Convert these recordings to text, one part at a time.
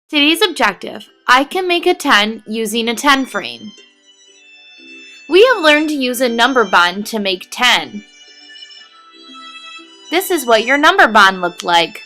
Today's objective: I can make a 10 using a 10 frame. We have learned to use a number bond to make 10. This is what your number bond looked like.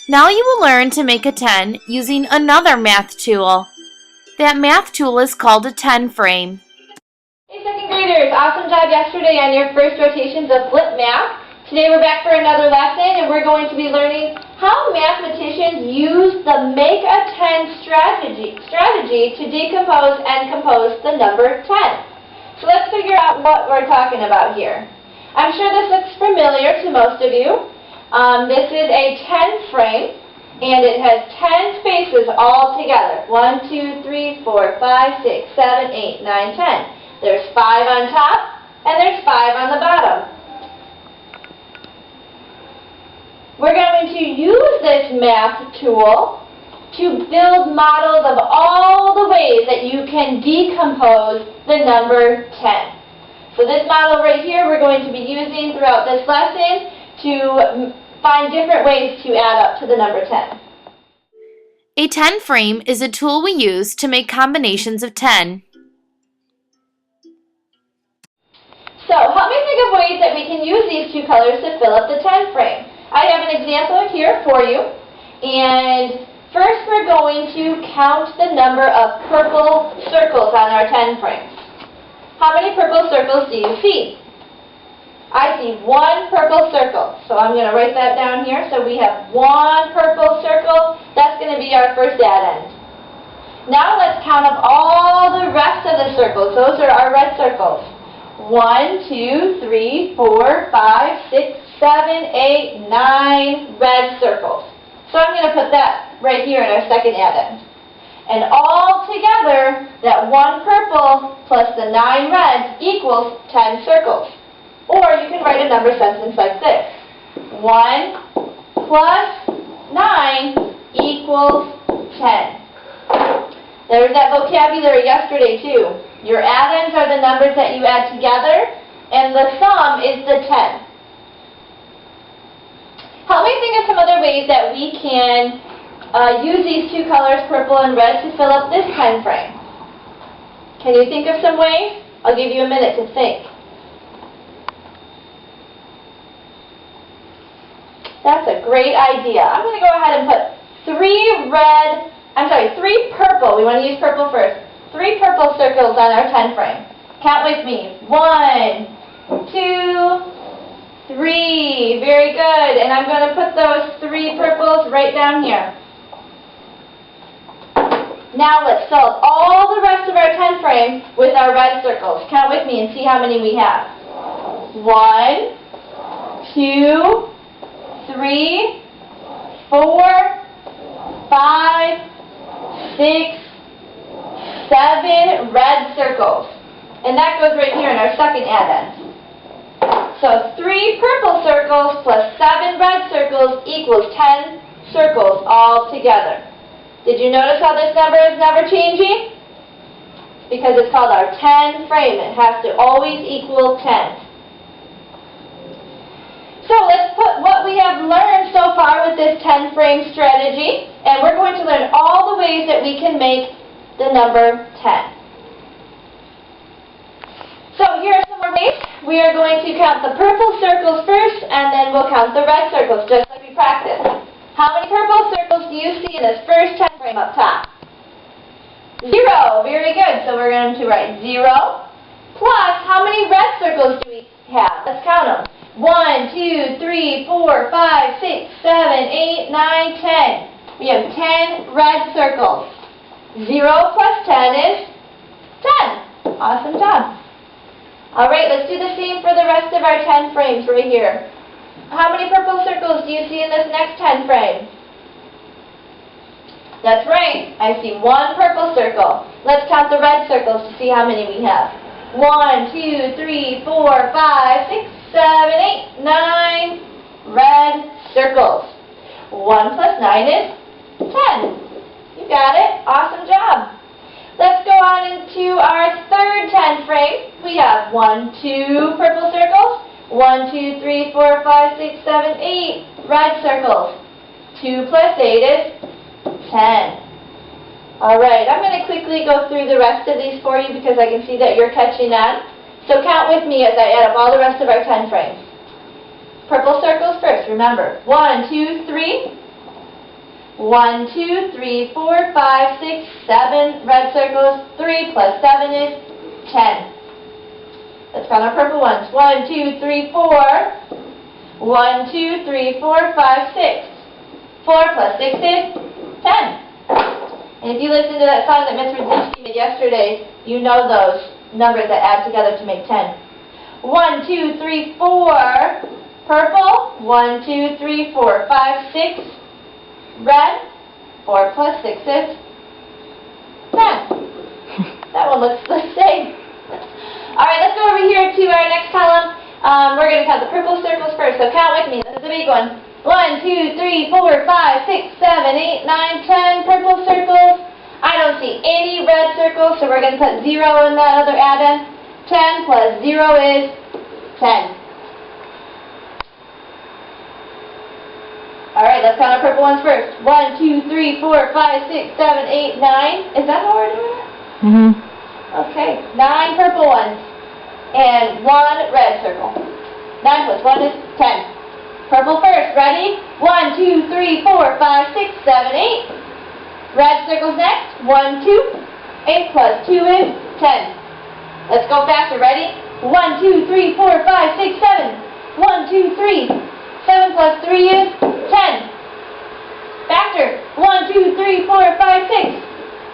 Now you will learn to make a 10 using another math tool. That math tool is called a 10 frame. Hey second graders, awesome job yesterday on your first rotations of flip math. Today we're back for another lesson and we're going to be learning how mathematicians use the make a 10 strategy to decompose and compose the number 10. So let's figure out what we're talking about here. I'm sure this looks familiar to most of you. This is a 10 frame and it has 10 spaces all together. 1, 2, 3, 4, 5, 6, 7, 8, 9, 10. There's 5 on top and there's 5 on the bottom. We're going to use this math tool to build models of all the ways that you can decompose the number 10. So this model right here we're going to be using throughout this lesson to find different ways to add up to the number 10. A 10 frame is a tool we use to make combinations of 10. So help me think of ways that we can use these two colors to fill up the 10 frame. I have an example here for you, and first we're going to count the number of purple circles on our 10 frames. How many purple circles do you see? I see 1 purple circle, so I'm going to write that down here. So we have 1 purple circle. That's going to be our first add end. Now let's count up all the rest of the circles. Those are our red circles. 1, 2, 3, 4, 5, 6, 7, 8, 9 red circles. So I'm going to put that right here in our second add end. And all together, that 1 purple plus the 9 reds equals 10 circles. Or you can write a number sentence like this. 1 plus 9 equals 10. There's that vocabulary yesterday too. Your add-ins are the numbers that you add together, and the sum is the 10. Help me think of some other ways that we can use these two colors, purple and red, to fill up this 10 frame. Can you think of some ways? I'll give you a minute to think. That's a great idea. I'm going to go ahead and put 3 purple. We want to use purple first. 3 purple circles on our 10 frame. Count with me. 1, 2, 3. Very good. And I'm going to put those 3 purples right down here. Now let's fill up all the rest of our 10 frame with our red circles. Count with me and see how many we have. 1, 2, 3, 4, 5, 6, 7 red circles. And that goes right here in our second add end. So 3 purple circles plus 7 red circles equals 10 circles all together. Did you notice how this number is never changing? Because it's called our 10 frame. It has to always equal 10. So let's put what we have learned so far with this 10 frame strategy, and we're going to learn all the ways that we can make the number 10. So here are some more ways. We are going to count the purple circles first, and then we'll count the red circles, just like we practiced. How many purple circles do you see in this first 10 frame up top? 0. Very good. So we're going to write 0 plus how many red circles do we have? Let's count them. 1, 2, 3, 4, 5, 6, 7, 8, 9, 10. We have 10 red circles. 0 plus 10 is 10. Awesome job. Alright, let's do the same for the rest of our 10 frames right here. How many purple circles do you see in this next 10 frame? That's right. I see 1 purple circle. Let's count the red circles to see how many we have. 1, 2, 3, 4, 5, 6, 7, 8, 9 red circles. 1 plus 9 is 10. You got it. Awesome job. Let's go on into our third 10 frame. We have 1, 2 purple circles. 1, 2, 3, 4, 5, 6, 7, 8 red circles. 2 plus 8 is 10. Alright, I'm going to quickly go through the rest of these for you because I can see that you're catching on. So count with me as I add up all the rest of our 10 frames. Purple circles first, remember. 1, 2, 3. 1, 2, 3, 4, 5, 6, 7 red circles. 3 plus 7 is 10. Let's count our purple ones. 1, 2, 3, 4. 1, 2, 3, 4, 5, 6. 4 plus 6 is 10. And if you listen to that song that Miss Rudzinski made yesterday, you know those numbers that add together to make 10. 1, 2, 3, 4. Purple. 1, 2, 3, 4, 5, 6. Red. 4 plus 6 is 10. That one looks the same. Alright, let's go over here to our next column. We're going to count the purple circles first, so count with me. This is the big one. 1, 2, 3, 4, 5, 6, 7, 8, 9, 10 purple circles. I don't see any red circles, so we're going to put 0 in that other add-in. 10 plus 0 is 10. Alright, let's count our purple ones first. 1, 2, 3, 4, 5, 6, 7, 8, 9. Is that how we're doing it? Mm-hmm. Okay, 9 purple ones and 1 red circle. 9 plus 1 is 10. Purple first, ready? 1, 2, 3, 4, 5, 6, 7, 8. Red circles next. 1, 2. 8 plus 2 is 10. Let's go faster, ready? 1, 2, 3, 4, 5, 6, 7. 1, 2, 3. 7 plus 3 is 10. Faster. 1, 2, 3, 4, 5, 6.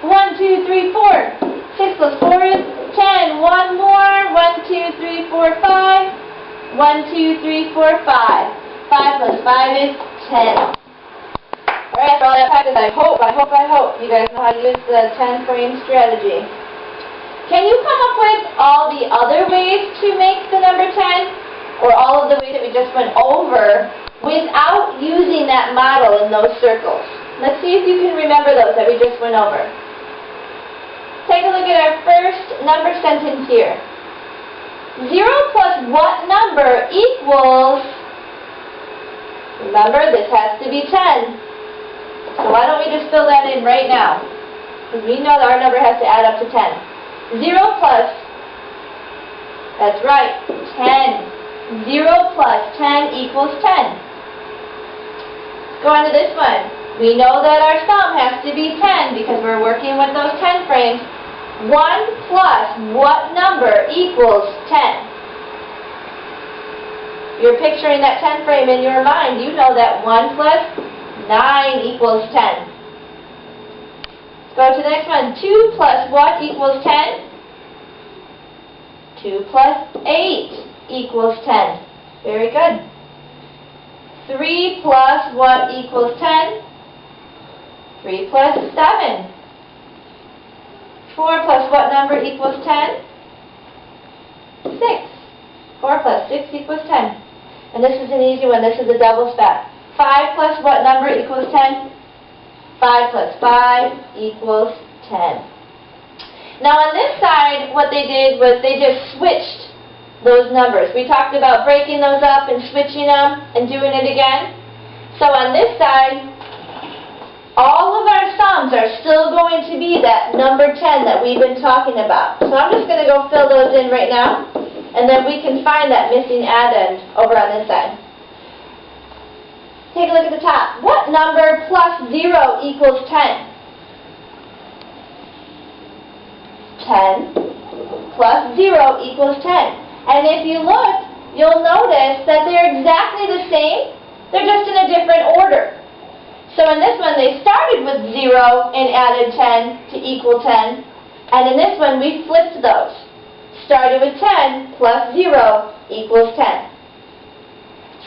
1, 2, 3, 4. 6 plus 4 is 10. One more. 1, 2, 3, 4, 5. 1, 2, 3, 4, 5. 5 plus 5 is 10. Alright, after all that practice, I hope you guys know how to use the 10 frame strategy. Can you come up with all the other ways to make the number 10? Or all of the ways that we just went over without using that model in those circles? Let's see if you can remember those that we just went over. Take a look at our first number sentence here. 0 plus what number equals... Remember, this has to be 10. So why don't we just fill that in right now? Because we know that our number has to add up to 10. 0 plus, that's right, 10. 0 plus 10 equals 10. Let's go on to this one. We know that our sum has to be 10 because we're working with those 10 frames. 1 plus what number equals 10? You're picturing that 10 frame in your mind. You know that 1 plus 9 equals 10. Let's go to the next one. 2 plus what equals 10? 2 plus 8 equals 10. Very good. 3 plus what equals 10? 3 plus 7. 4 plus what number equals 10? 6. 4 plus 6 equals 10. And this is an easy one. This is a double spot. 5 plus what number equals 10? 5 plus 5 equals 10. Now on this side, what they did was they just switched those numbers. We talked about breaking those up and switching them and doing it again. So on this side, all of our sums are still going to be that number 10 that we've been talking about. So I'm just going to go fill those in right now, and then we can find that missing addend over on this side. Take a look at the top. What number plus 0 equals 10? 10 plus 0 equals 10. And if you look, you'll notice that they're exactly the same. They're just in a different order. So in this one, they started with 0 and added 10 to equal 10. And in this one, we flipped those. Started with 10 plus 0 equals 10.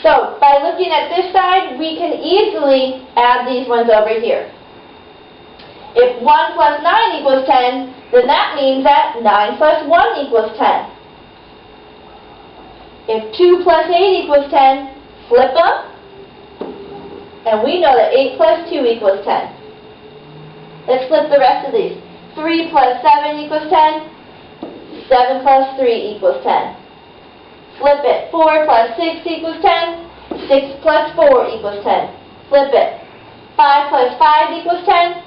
So by looking at this side, we can easily add these ones over here. If 1 plus 9 equals 10, then that means that 9 plus 1 equals 10. If 2 plus 8 equals 10, flip them. And we know that 8 plus 2 equals 10. Let's flip the rest of these. 3 plus 7 equals 10. 7 plus 3 equals 10. Flip it. 4 plus 6 equals 10. 6 plus 4 equals 10. Flip it. 5 plus 5 equals 10.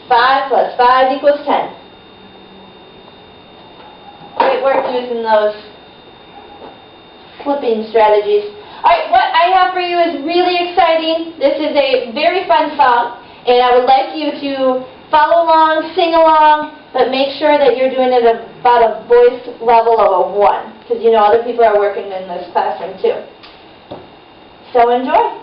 5 plus 5 equals 10. Great work using those flipping strategies. Alright, what I have for you is really exciting. This is a very fun song, and I would like you to follow along, sing along, but make sure that you're doing it about a voice level of a 1, because you know other people are working in this classroom too. So enjoy.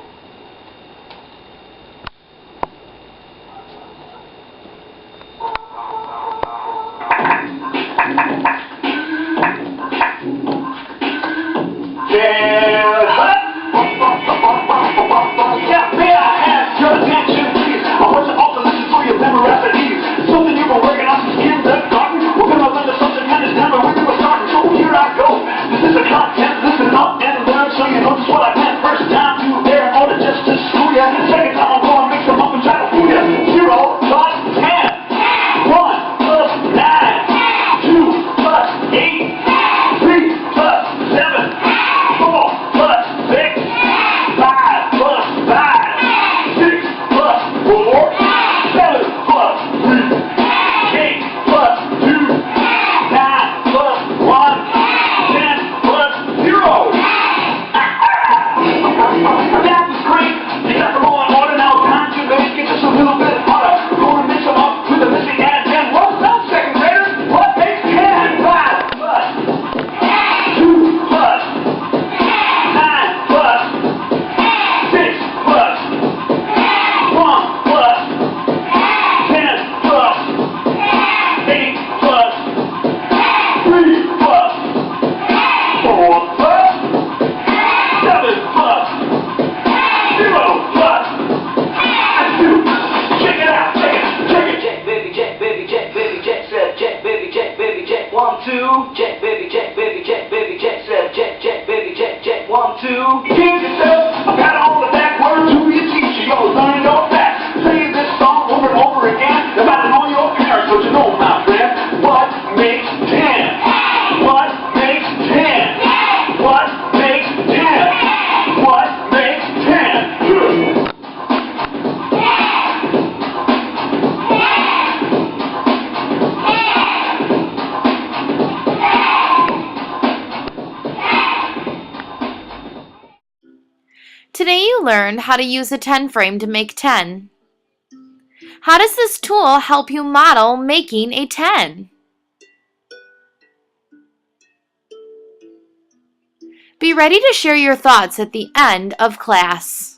Check, baby, check, baby, check, baby, check, said check, check, baby, check, check, 1, 2. Keep yourself, I got all the backwards to your teacher, yo, learn your facts. Say this song over and over again, about to know your parents, don't you know, my friend? What makes 10? What makes 10? What makes 10? What makes 10? Today you learned how to use a 10 frame to make 10. How does this tool help you model making a 10? Be ready to share your thoughts at the end of class.